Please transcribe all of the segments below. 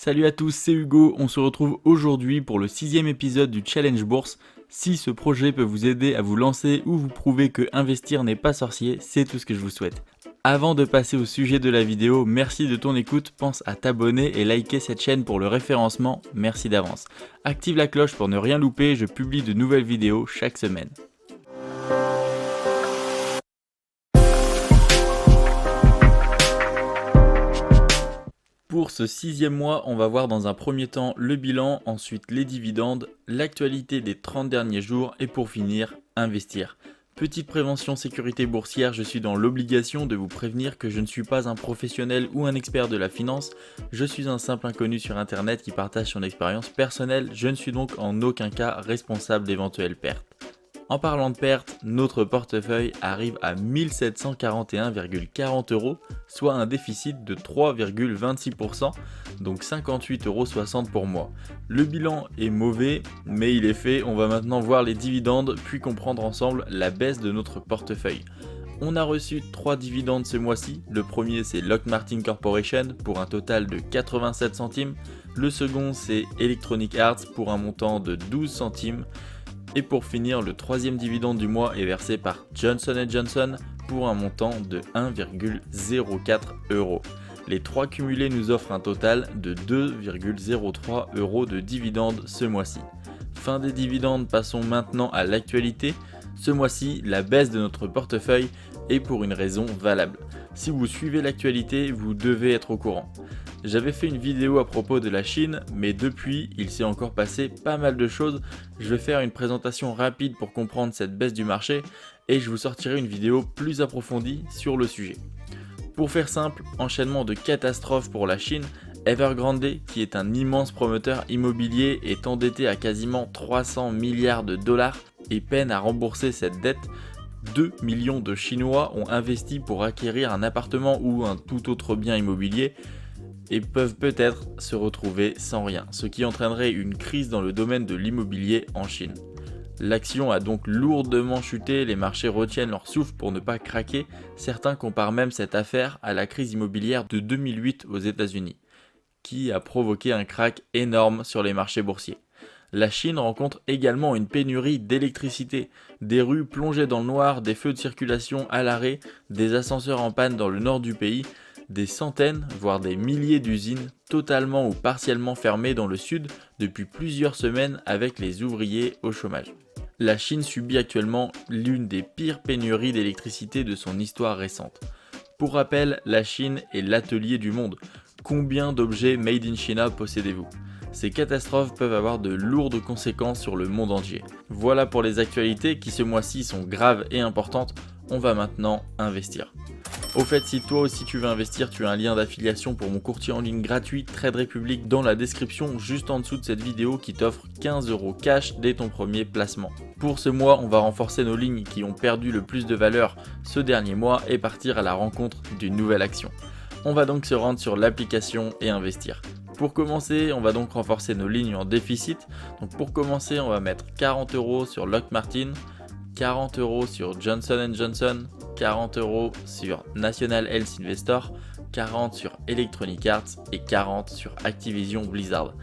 Salut à tous, c'est Hugo, on se retrouve aujourd'hui pour le 6e épisode du Challenge Bourse. Si ce projet peut vous aider à vous lancer ou vous prouver que investir n'est pas sorcier, c'est tout ce que je vous souhaite. Avant de passer au sujet de la vidéo, merci de ton écoute, pense à t'abonner et liker cette chaîne pour le référencement, merci d'avance. Active la cloche pour ne rien louper, je publie de nouvelles vidéos chaque semaine. Pour ce 6e mois, on va voir dans un premier temps le bilan, ensuite les dividendes, l'actualité des 30 derniers jours et pour finir, investir. Petite prévention sécurité boursière, je suis dans l'obligation de vous prévenir que je ne suis pas un professionnel ou un expert de la finance, je suis un simple inconnu sur internet qui partage son expérience personnelle, je ne suis donc en aucun cas responsable d'éventuelles pertes. En parlant de pertes, notre portefeuille arrive à 1741,40 €, soit un déficit de 3,26%, donc 58,60 € pour mois. Le bilan est mauvais, mais il est fait, on va maintenant voir les dividendes, puis comprendre ensemble la baisse de notre portefeuille. On a reçu 3 dividendes ce mois-ci, le premier c'est Lockheed Martin Corporation pour un total de 87 centimes, le second c'est Electronic Arts pour un montant de 12 centimes, et pour finir, le troisième dividende du mois est versé par Johnson & Johnson pour un montant de 1,04 €. Les trois cumulés nous offrent un total de 2,03 € de dividendes ce mois-ci. Fin des dividendes, passons maintenant à l'actualité. Ce mois-ci, la baisse de notre portefeuille est pour une raison valable. Si vous suivez l'actualité, vous devez être au courant. J'avais fait une vidéo à propos de la Chine, mais depuis, il s'est encore passé pas mal de choses. Je vais faire une présentation rapide pour comprendre cette baisse du marché et je vous sortirai une vidéo plus approfondie sur le sujet. Pour faire simple, enchaînement de catastrophes pour la Chine, Evergrande, qui est un immense promoteur immobilier, est endetté à quasiment 300 milliards de dollars et peine à rembourser cette dette. 2 millions de Chinois ont investi pour acquérir un appartement ou un tout autre bien immobilier et peuvent peut-être se retrouver sans rien, ce qui entraînerait une crise dans le domaine de l'immobilier en Chine. L'action a donc lourdement chuté, les marchés retiennent leur souffle pour ne pas craquer, certains comparent même cette affaire à la crise immobilière de 2008 aux États-Unis, qui a provoqué un krach énorme sur les marchés boursiers. La Chine rencontre également une pénurie d'électricité, des rues plongées dans le noir, des feux de circulation à l'arrêt, des ascenseurs en panne dans le nord du pays, des centaines, voire des milliers d'usines totalement ou partiellement fermées dans le sud depuis plusieurs semaines avec les ouvriers au chômage. La Chine subit actuellement l'une des pires pénuries d'électricité de son histoire récente. Pour rappel, la Chine est l'atelier du monde. Combien d'objets made in China possédez-vous ? Ces catastrophes peuvent avoir de lourdes conséquences sur le monde entier. Voilà pour les actualités qui ce mois-ci sont graves et importantes. On va maintenant investir. Au fait, si toi aussi tu veux investir, tu as un lien d'affiliation pour mon courtier en ligne gratuit Trade Republic dans la description juste en dessous de cette vidéo qui t'offre 15 € cash dès ton premier placement. Pour ce mois, on va renforcer nos lignes qui ont perdu le plus de valeur ce dernier mois et partir à la rencontre d'une nouvelle action. On va donc se rendre sur l'application et investir. Pour commencer, on va donc renforcer nos lignes en déficit. Donc pour commencer, on va mettre 40 € sur Lockheed Martin, 40 € sur Johnson & Johnson, 40 € sur National Health Investor, 40 sur Electronic Arts et 40 sur Activision Blizzard.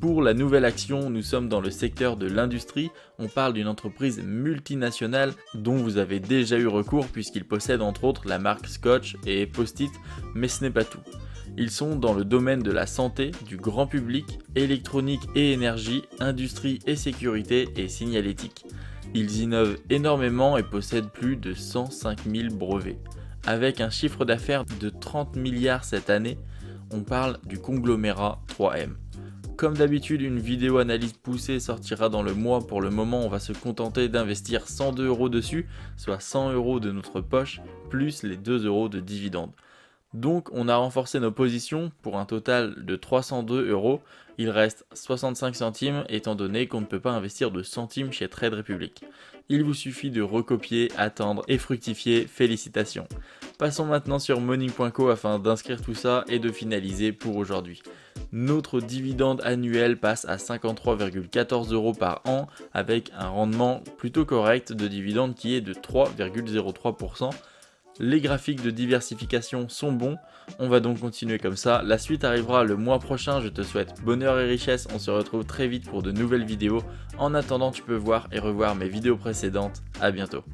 Pour la nouvelle action, nous sommes dans le secteur de l'industrie, on parle d'une entreprise multinationale dont vous avez déjà eu recours puisqu'ils possèdent entre autres la marque Scotch et Post-it, mais ce n'est pas tout. Ils sont dans le domaine de la santé, du grand public, électronique et énergie, industrie et sécurité et signalétique. Ils innovent énormément et possèdent plus de 105 000 brevets. Avec un chiffre d'affaires de 30 milliards cette année, on parle du conglomérat 3M. Comme d'habitude, une vidéo analyse poussée sortira dans le mois. Pour le moment, on va se contenter d'investir 102 € dessus, soit 100 € de notre poche, plus les 2 € de dividendes. Donc on a renforcé nos positions pour un total de 302 €. Il reste 65 centimes étant donné qu'on ne peut pas investir de centimes chez Trade Republic. Il vous suffit de recopier, attendre et fructifier. Félicitations. Passons maintenant sur Money.co afin d'inscrire tout ça et de finaliser pour aujourd'hui. Notre dividende annuel passe à 53,14 € par an avec un rendement plutôt correct de dividende qui est de 3,03%. Les graphiques de diversification sont bons, on va donc continuer comme ça. La suite arrivera le mois prochain, je te souhaite bonheur et richesse, on se retrouve très vite pour de nouvelles vidéos. En attendant, tu peux voir et revoir mes vidéos précédentes, à bientôt.